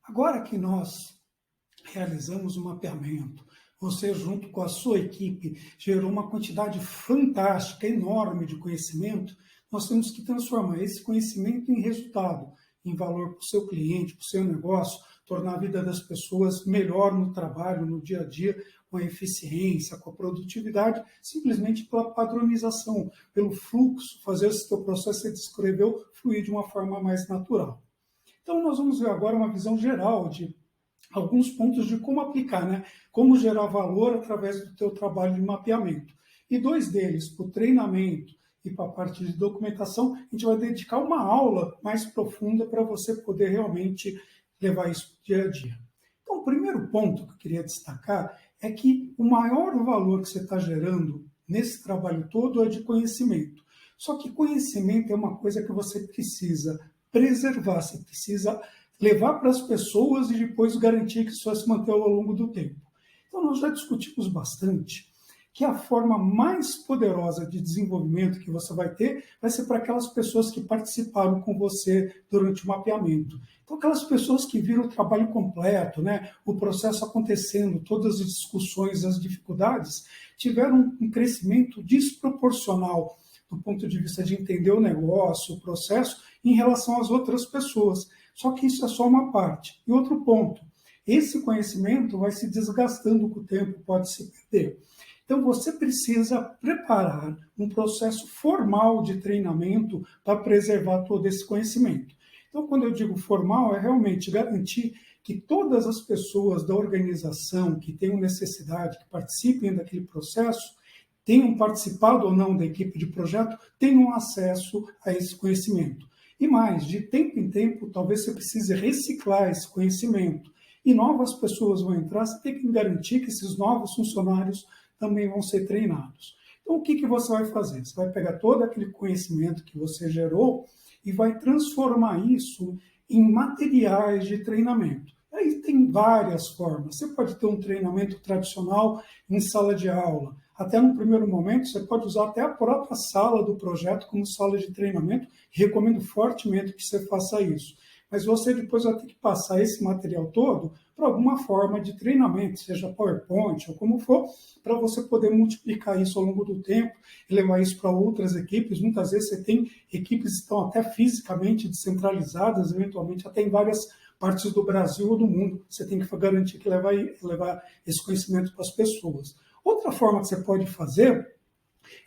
Agora que nós realizamos um mapeamento, você junto com a sua equipe gerou uma quantidade fantástica, enorme de conhecimento, nós temos que transformar esse conhecimento em resultado, em valor para o seu cliente, para o seu negócio, tornar a vida das pessoas melhor no trabalho, no dia a dia, com a eficiência, com a produtividade, simplesmente pela padronização, pelo fluxo, fazer esse teu processo que você descreveu fluir de uma forma mais natural. Então, nós vamos ver agora uma visão geral de alguns pontos de como aplicar, né? Como gerar valor através do teu trabalho de mapeamento. E dois deles, para o treinamento e para a parte de documentação, a gente vai dedicar uma aula mais profunda para você poder realmente levar isso dia a dia. Então, o primeiro ponto que eu queria destacar é que o maior valor que você está gerando nesse trabalho todo é de conhecimento. Só que conhecimento é uma coisa que você precisa preservar, você precisa levar para as pessoas e depois garantir que isso vai se manter ao longo do tempo. Então, nós já discutimos bastante que a forma mais poderosa de desenvolvimento que você vai ter vai ser para aquelas pessoas que participaram com você durante o mapeamento. Então, aquelas pessoas que viram o trabalho completo, né, o processo acontecendo, todas as discussões, as dificuldades, tiveram um crescimento desproporcional do ponto de vista de entender o negócio, o processo, em relação às outras pessoas. Só que isso é só uma parte. E outro ponto, esse conhecimento vai se desgastando com o tempo, pode se perder. Então, você precisa preparar um processo formal de treinamento para preservar todo esse conhecimento. Então, quando eu digo formal, é realmente garantir que todas as pessoas da organização que tenham necessidade, que participem daquele processo, tenham participado ou não da equipe de projeto, tenham acesso a esse conhecimento. E mais, de tempo em tempo, talvez você precise reciclar esse conhecimento. E novas pessoas vão entrar, você tem que garantir que esses novos funcionários também vão ser treinados. Então, o que você vai fazer? Você vai pegar todo aquele conhecimento que você gerou e vai transformar isso em materiais de treinamento. Aí tem várias formas. Você pode ter um treinamento tradicional em sala de aula. Até no primeiro momento, você pode usar até a própria sala do projeto como sala de treinamento. Recomendo fortemente que você faça isso. Mas você depois vai ter que passar esse material todo para alguma forma de treinamento, seja PowerPoint ou como for, para você poder multiplicar isso ao longo do tempo e levar isso para outras equipes. Muitas vezes você tem equipes que estão até fisicamente descentralizadas, eventualmente até em várias partes do Brasil ou do mundo. Você tem que garantir que levar esse conhecimento para as pessoas. Outra forma que você pode fazer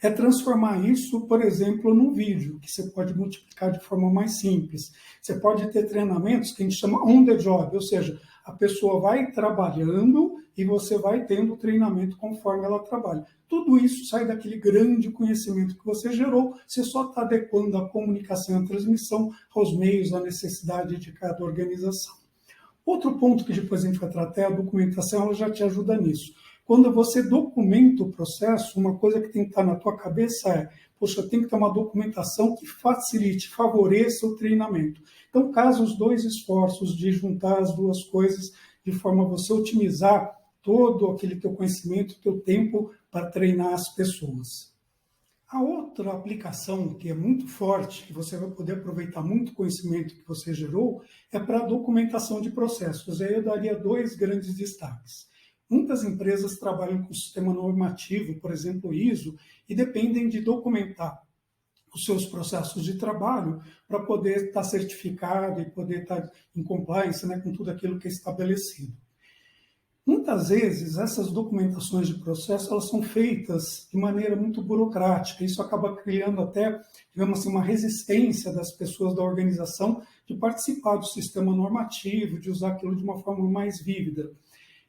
é transformar isso, por exemplo, num vídeo, que você pode multiplicar de forma mais simples. Você pode ter treinamentos que a gente chama on the job, ou seja, a pessoa vai trabalhando e você vai tendo treinamento conforme ela trabalha. Tudo isso sai daquele grande conhecimento que você gerou, você só está adequando a comunicação e a transmissão aos meios, à necessidade de cada organização. Outro ponto que depois a gente vai tratar é a documentação, ela já te ajuda nisso. Quando você documenta o processo, uma coisa que tem que estar na tua cabeça é, poxa, tem que ter uma documentação que facilite, favoreça o treinamento. Então, caso os dois esforços de juntar as duas coisas de forma a você otimizar todo aquele teu conhecimento, teu tempo para treinar as pessoas. A outra aplicação que é muito forte, que você vai poder aproveitar muito conhecimento que você gerou, é para a documentação de processos. Aí eu daria dois grandes destaques. Muitas empresas trabalham com sistema normativo, por exemplo, ISO, e dependem de documentar os seus processos de trabalho para poder estar certificado e poder estar em compliance, né, com tudo aquilo que é estabelecido. Muitas vezes, essas documentações de processo elas são feitas de maneira muito burocrática. Isso acaba criando até, digamos assim, uma resistência das pessoas da organização de participar do sistema normativo, de usar aquilo de uma forma mais vívida.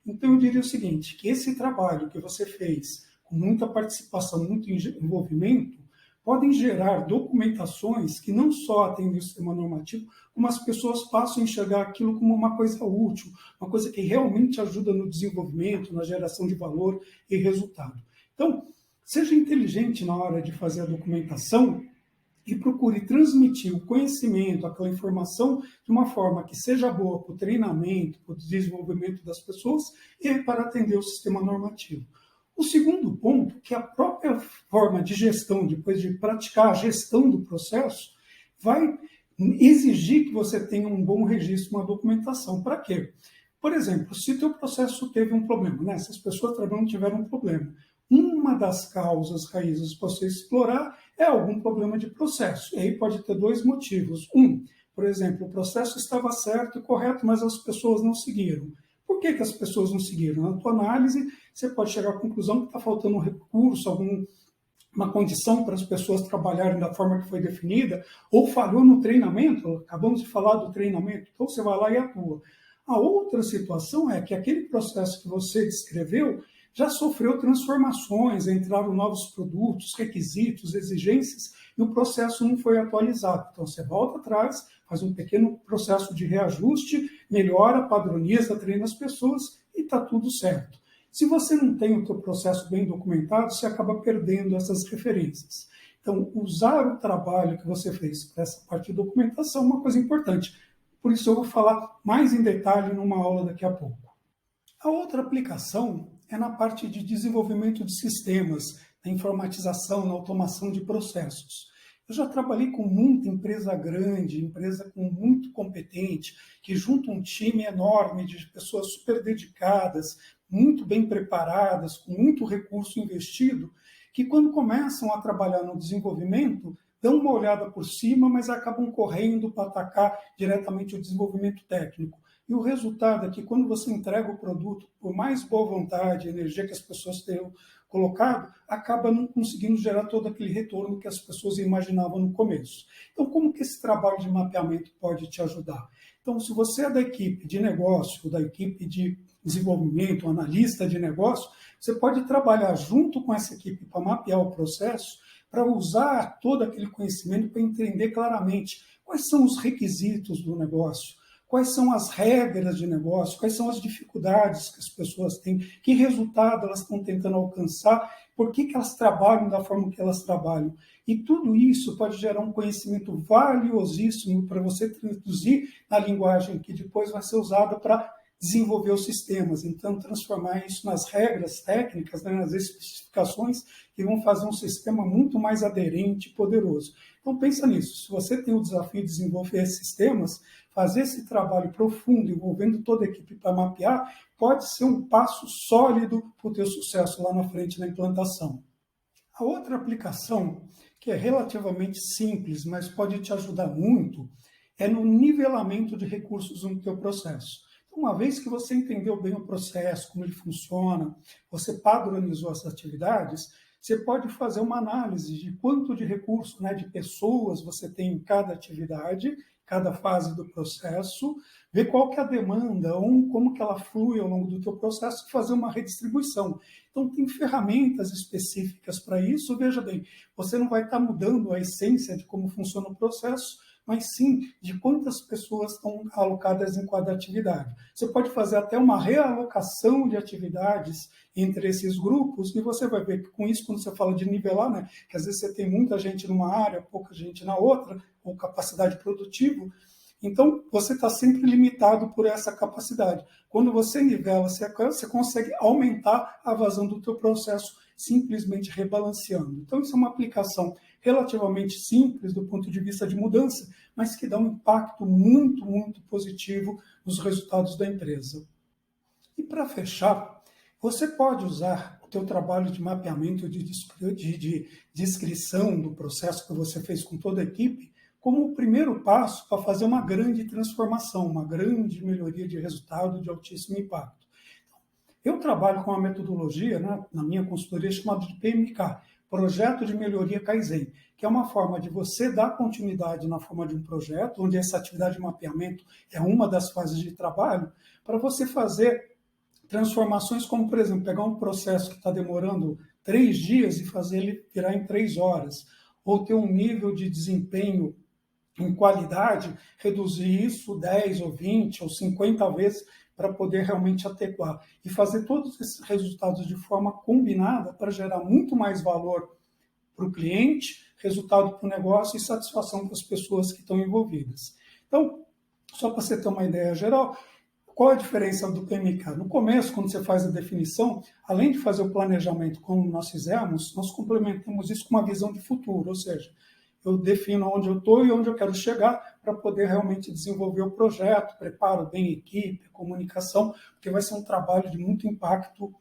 Então, eu diria o seguinte, que esse trabalho que você fez, com muita participação, muito envolvimento, podem gerar documentações que não só atendem o sistema normativo, como as pessoas passam a enxergar aquilo como uma coisa útil, uma coisa que realmente ajuda no desenvolvimento, na geração de valor e resultado. Então, seja inteligente na hora de fazer a documentação e procure transmitir o conhecimento, aquela informação, de uma forma que seja boa para o treinamento, para o desenvolvimento das pessoas e para atender o sistema normativo. O segundo ponto, que é a própria forma de gestão, depois de praticar a gestão do processo, vai exigir que você tenha um bom registro, uma documentação. Para quê? Por exemplo, se o teu processo teve um problema, né? Se as pessoas trabalhando tiveram um problema, uma das causas raízes para você explorar é algum problema de processo. E aí pode ter dois motivos. Por exemplo, o processo estava certo e correto, mas as pessoas não seguiram. Por que as pessoas não seguiram? Na tua análise, você pode chegar à conclusão que está faltando um recurso, uma condição para as pessoas trabalharem da forma que foi definida, ou falhou no treinamento, acabamos de falar do treinamento, então você vai lá e atua. A outra situação é que aquele processo que você descreveu já sofreu transformações, entraram novos produtos, requisitos, exigências, e o processo não foi atualizado. Então, você volta atrás, faz um pequeno processo de reajuste, melhora, padroniza, treina as pessoas e está tudo certo. Se você não tem o teu processo bem documentado, você acaba perdendo essas referências. Então, usar o trabalho que você fez para essa parte de documentação é uma coisa importante. Por isso, eu vou falar mais em detalhe numa aula daqui a pouco. A outra aplicação é na parte de desenvolvimento de sistemas, na informatização, na automação de processos. Eu já trabalhei com muita empresa grande, empresa muito competente, que junta um time enorme de pessoas super dedicadas, muito bem preparadas, com muito recurso investido, que quando começam a trabalhar no desenvolvimento, dão uma olhada por cima, mas acabam correndo para atacar diretamente o desenvolvimento técnico. E o resultado é que quando você entrega o produto, por mais boa vontade, energia que as pessoas tenham colocado, acaba não conseguindo gerar todo aquele retorno que as pessoas imaginavam no começo. Então, como que esse trabalho de mapeamento pode te ajudar? Então, se você é da equipe de negócio, da equipe de desenvolvimento, analista de negócio, você pode trabalhar junto com essa equipe para mapear o processo, para usar todo aquele conhecimento para entender claramente quais são os requisitos do negócio, quais são as regras de negócio, quais são as dificuldades que as pessoas têm, que resultado elas estão tentando alcançar, por que elas trabalham da forma que elas trabalham. E tudo isso pode gerar um conhecimento valiosíssimo para você traduzir na linguagem que depois vai ser usada para desenvolver os sistemas. Então, transformar isso nas regras técnicas, né, nas especificações que vão fazer um sistema muito mais aderente e poderoso. Então, pensa nisso. Se você tem o desafio de desenvolver sistemas, fazer esse trabalho profundo, envolvendo toda a equipe para mapear, pode ser um passo sólido para o teu sucesso lá na frente na implantação. A outra aplicação, que é relativamente simples, mas pode te ajudar muito, é no nivelamento de recursos no teu processo. Uma vez que você entendeu bem o processo, como ele funciona, você padronizou as atividades, você pode fazer uma análise de quanto de recurso, né, de pessoas você tem em cada atividade, cada fase do processo, ver qual que é a demanda, como que ela flui ao longo do teu processo e fazer uma redistribuição. Então, tem ferramentas específicas para isso. Veja bem, você não vai estar mudando a essência de como funciona o processo, mas sim de quantas pessoas estão alocadas em cada atividade. Você pode fazer até uma realocação de atividades entre esses grupos, e você vai ver que com isso, quando você fala de nivelar, né, que às vezes você tem muita gente numa área, pouca gente na outra, ou capacidade produtiva, então você está sempre limitado por essa capacidade. Quando você nivela, você consegue aumentar a vazão do teu processo, simplesmente rebalanceando. Então, isso é uma aplicação relativamente simples do ponto de vista de mudança, mas que dá um impacto muito, muito positivo nos resultados da empresa. E para fechar, você pode usar o teu trabalho de mapeamento, de descrição do processo que você fez com toda a equipe, como o primeiro passo para fazer uma grande transformação, uma grande melhoria de resultado de altíssimo impacto. Eu trabalho com uma metodologia, né, na minha consultoria, chamada de PMK, Projeto de Melhoria Kaizen, que é uma forma de você dar continuidade na forma de um projeto, onde essa atividade de mapeamento é uma das fases de trabalho, para você fazer transformações como, por exemplo, pegar um processo que está demorando 3 dias e fazer ele virar em 3 horas, ou ter um nível de desempenho em qualidade, reduzir isso 10 ou 20 ou 50 vezes para poder realmente adequar e fazer todos esses resultados de forma combinada para gerar muito mais valor para o cliente, resultado para o negócio e satisfação para as pessoas que estão envolvidas. Então, só para você ter uma ideia geral, qual a diferença do PMK? No começo, quando você faz a definição, além de fazer o planejamento como nós fizemos, nós complementamos isso com uma visão de futuro, ou seja, eu defino onde eu estou e onde eu quero chegar para poder realmente desenvolver o projeto, preparo bem a equipe, comunicação, porque vai ser um trabalho de muito impacto,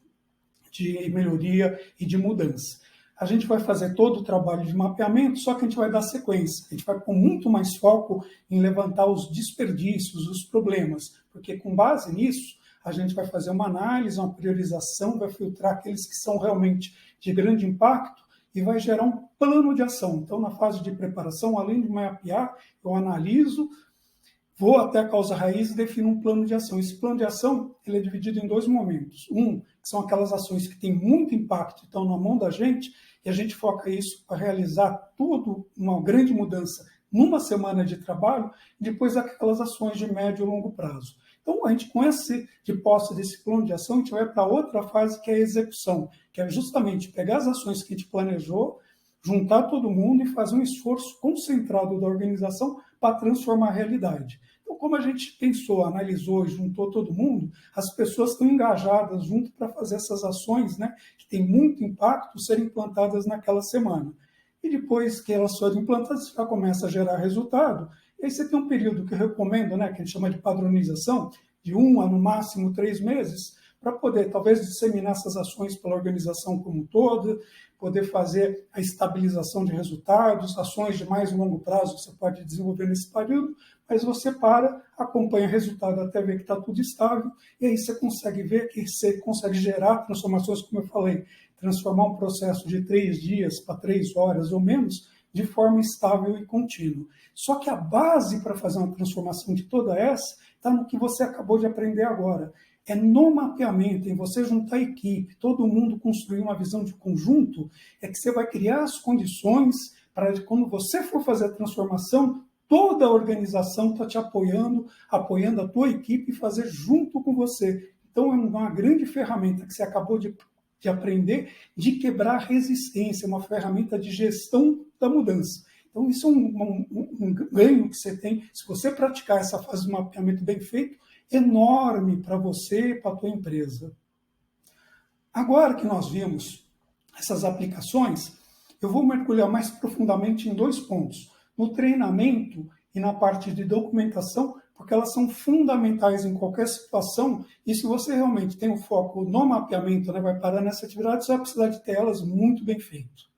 de melhoria e de mudança. A gente vai fazer todo o trabalho de mapeamento, só que a gente vai dar sequência. A gente vai com muito mais foco em levantar os desperdícios, os problemas, porque com base nisso, a gente vai fazer uma análise, uma priorização, vai filtrar aqueles que são realmente de grande impacto e vai gerar um plano de ação. Então, na fase de preparação, além de mapear, eu analiso, vou até a causa raiz e defino um plano de ação. Esse plano de ação ele é dividido em dois momentos. Um, que são aquelas ações que têm muito impacto, estão na mão da gente, e a gente foca isso para realizar tudo, uma grande mudança, numa semana de trabalho, e depois aquelas ações de médio e longo prazo. Então, a gente, com de posse desse plano de ação, a gente vai para outra fase, que é a execução, que é justamente pegar as ações que a gente planejou, juntar todo mundo e fazer um esforço concentrado da organização para transformar a realidade. Então, como a gente pensou, analisou e juntou todo mundo, as pessoas estão engajadas junto para fazer essas ações, né, que têm muito impacto, serem implantadas naquela semana. E depois que elas forem implantadas, já começa a gerar resultado. E aí você tem um período que eu recomendo, né, que a gente chama de padronização, de 1 a, no máximo, 3 meses, para poder, talvez, disseminar essas ações pela organização como um todo, poder fazer a estabilização de resultados, ações de mais longo prazo você pode desenvolver nesse período, mas você acompanha o resultado até ver que está tudo estável, e aí você consegue ver que você consegue gerar transformações, como eu falei, transformar um processo de 3 dias para 3 horas ou menos, de forma estável e contínua. Só que a base para fazer uma transformação de toda essa está no que você acabou de aprender agora. É no mapeamento, em você juntar a equipe, todo mundo construir uma visão de conjunto, é que você vai criar as condições para, quando você for fazer a transformação, toda a organização está te apoiando a tua equipe e fazer junto com você. Então, é uma grande ferramenta que você acabou de aprender, de quebrar resistência, uma ferramenta de gestão da mudança. Então, isso é um ganho que você tem, se você praticar essa fase de mapeamento bem feito, enorme para você e para a tua empresa. Agora que nós vimos essas aplicações, eu vou mergulhar mais profundamente em 2 pontos, no treinamento e na parte de documentação, porque elas são fundamentais em qualquer situação, e se você realmente tem um foco no mapeamento, né, vai parar nessa atividade, você vai precisar de ter elas muito bem feitas.